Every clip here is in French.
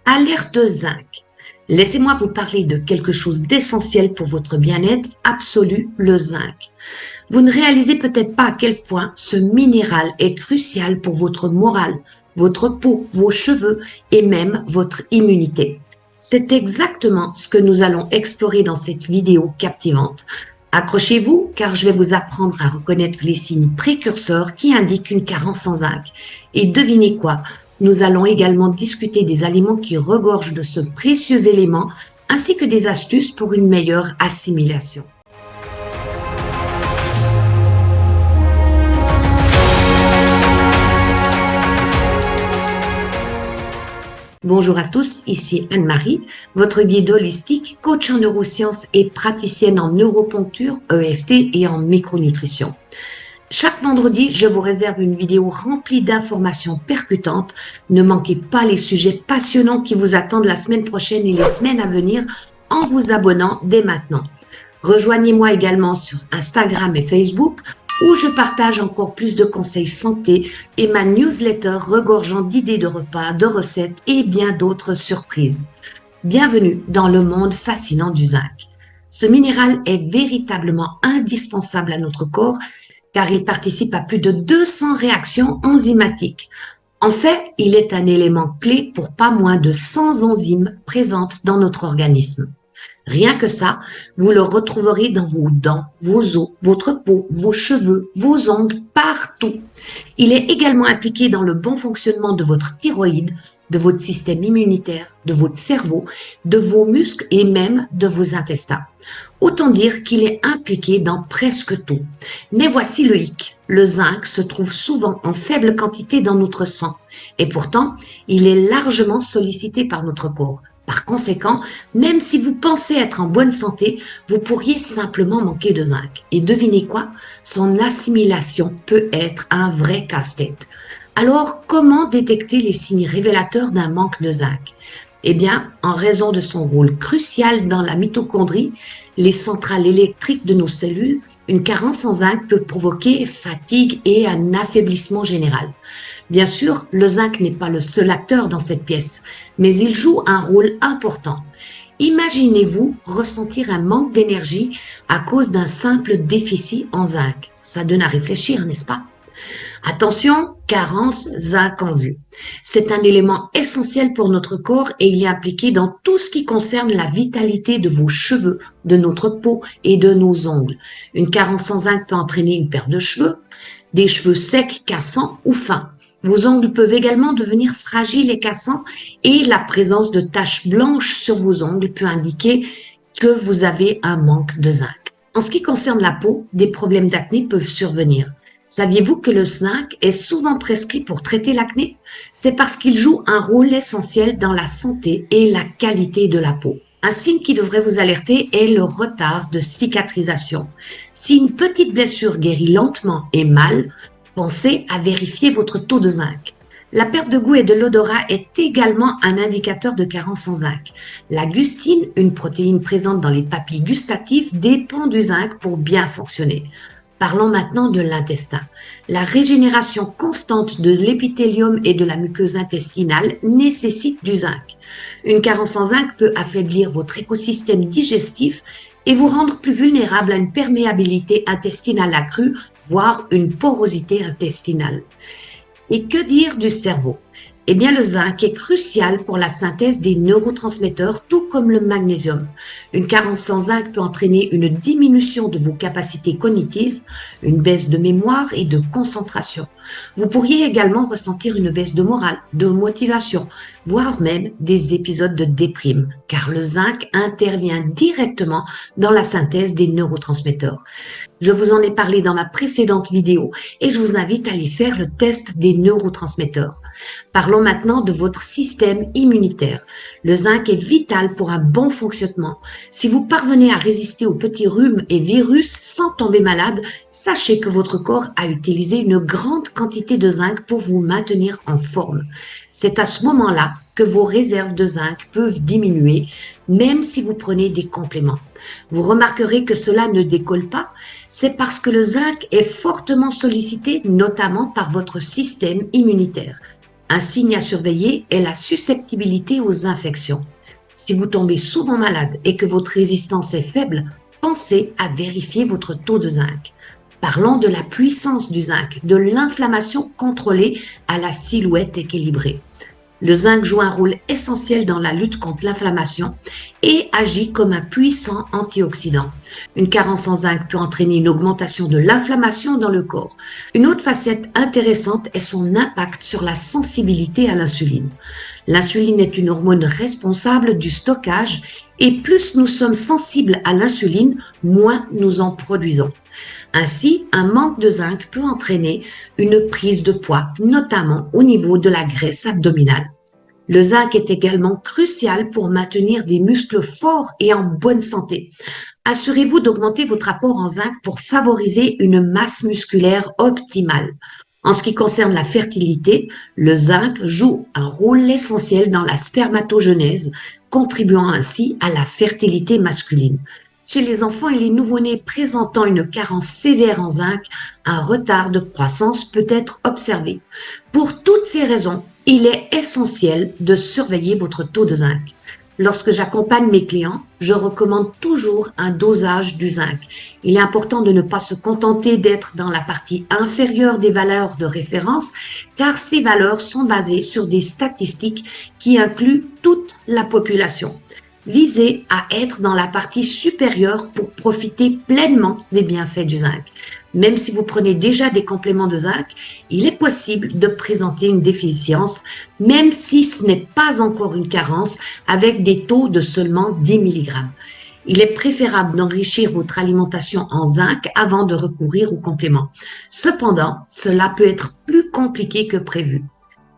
Alerte zinc. Laissez-moi vous parler de quelque chose d'essentiel pour votre bien-être absolu, le zinc. Vous ne réalisez peut-être pas à quel point ce minéral est crucial pour votre morale, votre peau, vos cheveux et même votre immunité. C'est exactement ce que nous allons explorer dans cette vidéo captivante. Accrochez-vous car je vais vous apprendre à reconnaître les signes précurseurs qui indiquent une carence en zinc. Et devinez quoi? Nous allons également discuter des aliments qui regorgent de ce précieux élément ainsi que des astuces pour une meilleure assimilation. Bonjour à tous, ici Anne-Marie, votre guide holistique, coach en neurosciences et praticienne en neuroponcture, EFT et en micronutrition. Chaque vendredi, je vous réserve une vidéo remplie d'informations percutantes. Ne manquez pas les sujets passionnants qui vous attendent la semaine prochaine et les semaines à venir en vous abonnant dès maintenant. Rejoignez-moi également sur Instagram et Facebook où je partage encore plus de conseils santé et ma newsletter regorgeant d'idées de repas, de recettes et bien d'autres surprises. Bienvenue dans le monde fascinant du zinc. Ce minéral est véritablement indispensable à notre corps car il participe à plus de 200 réactions enzymatiques. En fait, il est un élément clé pour pas moins de 100 enzymes présentes dans notre organisme. Rien que ça, vous le retrouverez dans vos dents, vos os, votre peau, vos cheveux, vos ongles, partout. Il est également impliqué dans le bon fonctionnement de votre thyroïde, de votre système immunitaire, de votre cerveau, de vos muscles et même de vos intestins. Autant dire qu'il est impliqué dans presque tout. Mais voici le hic. Le zinc se trouve souvent en faible quantité dans notre sang et pourtant, il est largement sollicité par notre corps. Par conséquent, même si vous pensez être en bonne santé, vous pourriez simplement manquer de zinc. Et devinez quoi? Son assimilation peut être un vrai casse-tête. Alors, comment détecter les signes révélateurs d'un manque de zinc? Eh bien, en raison de son rôle crucial dans la mitochondrie, les centrales électriques de nos cellules, une carence en zinc peut provoquer fatigue et un affaiblissement général. Bien sûr, le zinc n'est pas le seul acteur dans cette pièce, mais il joue un rôle important. Imaginez-vous ressentir un manque d'énergie à cause d'un simple déficit en zinc. Ça donne à réfléchir, n'est-ce pas? Attention, carence zinc en vue. C'est un élément essentiel pour notre corps et il est impliqué dans tout ce qui concerne la vitalité de vos cheveux, de notre peau et de nos ongles. Une carence en zinc peut entraîner une perte de cheveux, des cheveux secs, cassants ou fins. Vos ongles peuvent également devenir fragiles et cassants et la présence de taches blanches sur vos ongles peut indiquer que vous avez un manque de zinc. En ce qui concerne la peau, des problèmes d'acné peuvent survenir. Saviez-vous que le zinc est souvent prescrit pour traiter l'acné? C'est parce qu'il joue un rôle essentiel dans la santé et la qualité de la peau. Un signe qui devrait vous alerter est le retard de cicatrisation. Si une petite blessure guérit lentement et mal, pensez à vérifier votre taux de zinc. La perte de goût et de l'odorat est également un indicateur de carence en zinc. La gustine, une protéine présente dans les papilles gustatives, dépend du zinc pour bien fonctionner. Parlons maintenant de l'intestin. La régénération constante de l'épithélium et de la muqueuse intestinale nécessite du zinc. Une carence en zinc peut affaiblir votre écosystème digestif et vous rendre plus vulnérable à une perméabilité intestinale accrue, voire une porosité intestinale. Et que dire du cerveau? Eh bien, le zinc est crucial pour la synthèse des neurotransmetteurs, tout comme le magnésium. Une carence en zinc peut entraîner une diminution de vos capacités cognitives, une baisse de mémoire et de concentration. Vous pourriez également ressentir une baisse de morale, de motivation, voire même des épisodes de déprime, car le zinc intervient directement dans la synthèse des neurotransmetteurs. Je vous en ai parlé dans ma précédente vidéo et je vous invite à aller faire le test des neurotransmetteurs. Parlons maintenant de votre système immunitaire. Le zinc est vital pour un bon fonctionnement. Si vous parvenez à résister aux petits rhumes et virus sans tomber malade, sachez que votre corps a utilisé une grande quantité de zinc pour vous maintenir en forme. C'est à ce moment-là que vos réserves de zinc peuvent diminuer, même si vous prenez des compléments. Vous remarquerez que cela ne décolle pas, c'est parce que le zinc est fortement sollicité, notamment par votre système immunitaire. Un signe à surveiller est la susceptibilité aux infections. Si vous tombez souvent malade et que votre résistance est faible, pensez à vérifier votre taux de zinc. Parlons de la puissance du zinc, de l'inflammation contrôlée à la silhouette équilibrée. Le zinc joue un rôle essentiel dans la lutte contre l'inflammation et agit comme un puissant antioxydant. Une carence en zinc peut entraîner une augmentation de l'inflammation dans le corps. Une autre facette intéressante est son impact sur la sensibilité à l'insuline. L'insuline est une hormone responsable du stockage et plus nous sommes sensibles à l'insuline, moins nous en produisons. Ainsi, un manque de zinc peut entraîner une prise de poids, notamment au niveau de la graisse abdominale. Le zinc est également crucial pour maintenir des muscles forts et en bonne santé. Assurez-vous d'augmenter votre apport en zinc pour favoriser une masse musculaire optimale. En ce qui concerne la fertilité, le zinc joue un rôle essentiel dans la spermatogenèse, contribuant ainsi à la fertilité masculine. Chez les enfants et les nouveau-nés présentant une carence sévère en zinc, un retard de croissance peut être observé. Pour toutes ces raisons, il est essentiel de surveiller votre taux de zinc. Lorsque j'accompagne mes clients, je recommande toujours un dosage du zinc. Il est important de ne pas se contenter d'être dans la partie inférieure des valeurs de référence, car ces valeurs sont basées sur des statistiques qui incluent toute la population. Visez à être dans la partie supérieure pour profiter pleinement des bienfaits du zinc. Même si vous prenez déjà des compléments de zinc, il est possible de présenter une déficience, même si ce n'est pas encore une carence, avec des taux de seulement 10 mg. Il est préférable d'enrichir votre alimentation en zinc avant de recourir aux compléments. Cependant, cela peut être plus compliqué que prévu.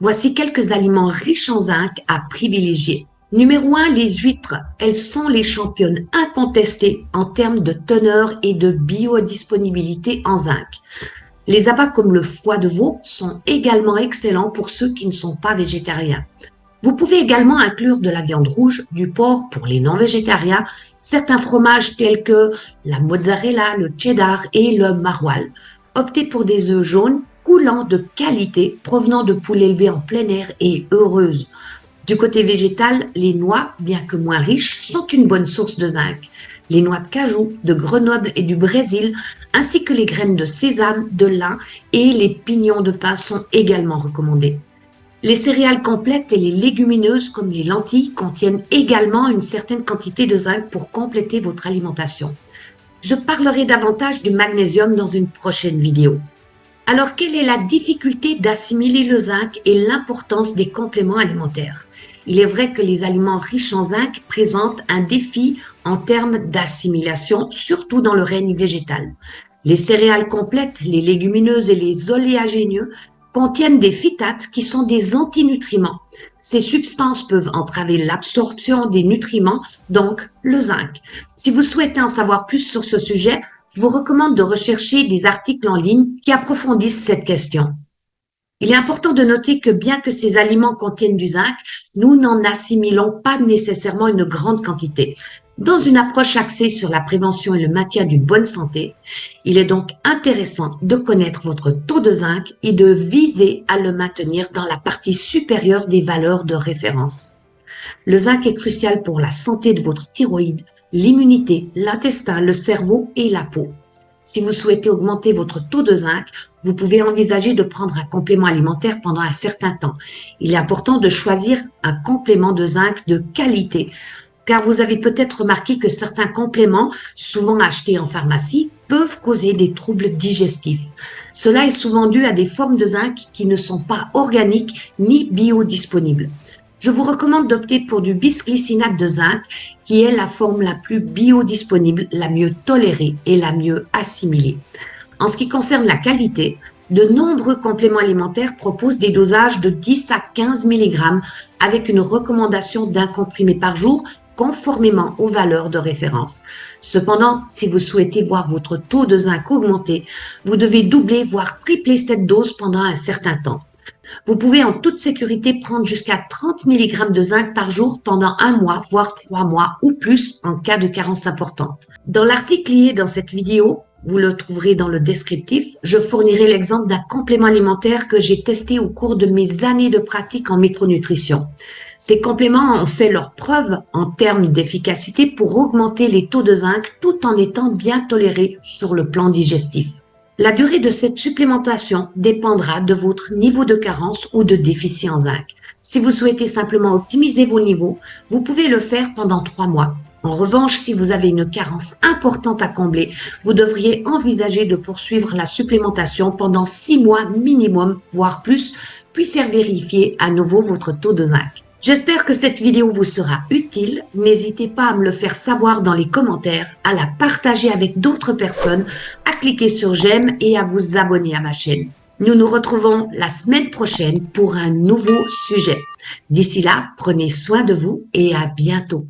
Voici quelques aliments riches en zinc à privilégier. Numéro 1, les huîtres. Elles sont les championnes incontestées en termes de teneur et de biodisponibilité en zinc. Les abats comme le foie de veau sont également excellents pour ceux qui ne sont pas végétariens. Vous pouvez également inclure de la viande rouge, du porc pour les non-végétariens, certains fromages tels que la mozzarella, le cheddar et le maroilles. Optez pour des œufs jaunes coulants de qualité provenant de poules élevées en plein air et heureuses. Du côté végétal, les noix, bien que moins riches, sont une bonne source de zinc. Les noix de cajou, de Grenoble et du Brésil, ainsi que les graines de sésame, de lin et les pignons de pain sont également recommandés. Les céréales complètes et les légumineuses comme les lentilles contiennent également une certaine quantité de zinc pour compléter votre alimentation. Je parlerai davantage du magnésium dans une prochaine vidéo. Alors, quelle est la difficulté d'assimiler le zinc et l'importance des compléments alimentaires? Il est vrai que les aliments riches en zinc présentent un défi en termes d'assimilation, surtout dans le règne végétal. Les céréales complètes, les légumineuses et les oléagineux contiennent des phytates qui sont des antinutriments. Ces substances peuvent entraver l'absorption des nutriments, donc le zinc. Si vous souhaitez en savoir plus sur ce sujet, je vous recommande de rechercher des articles en ligne qui approfondissent cette question. Il est important de noter que bien que ces aliments contiennent du zinc, nous n'en assimilons pas nécessairement une grande quantité. Dans une approche axée sur la prévention et le maintien d'une bonne santé, il est donc intéressant de connaître votre taux de zinc et de viser à le maintenir dans la partie supérieure des valeurs de référence. Le zinc est crucial pour la santé de votre thyroïde, l'immunité, l'intestin, le cerveau et la peau. Si vous souhaitez augmenter votre taux de zinc, vous pouvez envisager de prendre un complément alimentaire pendant un certain temps. Il est important de choisir un complément de zinc de qualité, car vous avez peut-être remarqué que certains compléments, souvent achetés en pharmacie, peuvent causer des troubles digestifs. Cela est souvent dû à des formes de zinc qui ne sont pas organiques ni biodisponibles. Je vous recommande d'opter pour du bisglycinate de zinc, qui est la forme la plus biodisponible, la mieux tolérée et la mieux assimilée. En ce qui concerne la qualité, de nombreux compléments alimentaires proposent des dosages de 10 à 15 mg avec une recommandation d'un comprimé par jour conformément aux valeurs de référence. Cependant, si vous souhaitez voir votre taux de zinc augmenter, vous devez doubler voire tripler cette dose pendant un certain temps. Vous pouvez en toute sécurité prendre jusqu'à 30 mg de zinc par jour pendant 1 mois, voire 3 mois ou plus en cas de carence importante. Dans l'article lié dans cette vidéo, vous le trouverez dans le descriptif. Je fournirai l'exemple d'un complément alimentaire que j'ai testé au cours de mes années de pratique en micronutrition. Ces compléments ont fait leur preuve en termes d'efficacité pour augmenter les taux de zinc tout en étant bien tolérés sur le plan digestif. La durée de cette supplémentation dépendra de votre niveau de carence ou de déficit en zinc. Si vous souhaitez simplement optimiser vos niveaux, vous pouvez le faire pendant 3 mois. En revanche, si vous avez une carence importante à combler, vous devriez envisager de poursuivre la supplémentation pendant 6 mois minimum, voire plus, puis faire vérifier à nouveau votre taux de zinc. J'espère que cette vidéo vous sera utile. N'hésitez pas à me le faire savoir dans les commentaires, à la partager avec d'autres personnes, à cliquer sur j'aime et à vous abonner à ma chaîne. Nous nous retrouvons la semaine prochaine pour un nouveau sujet. D'ici là, prenez soin de vous et à bientôt.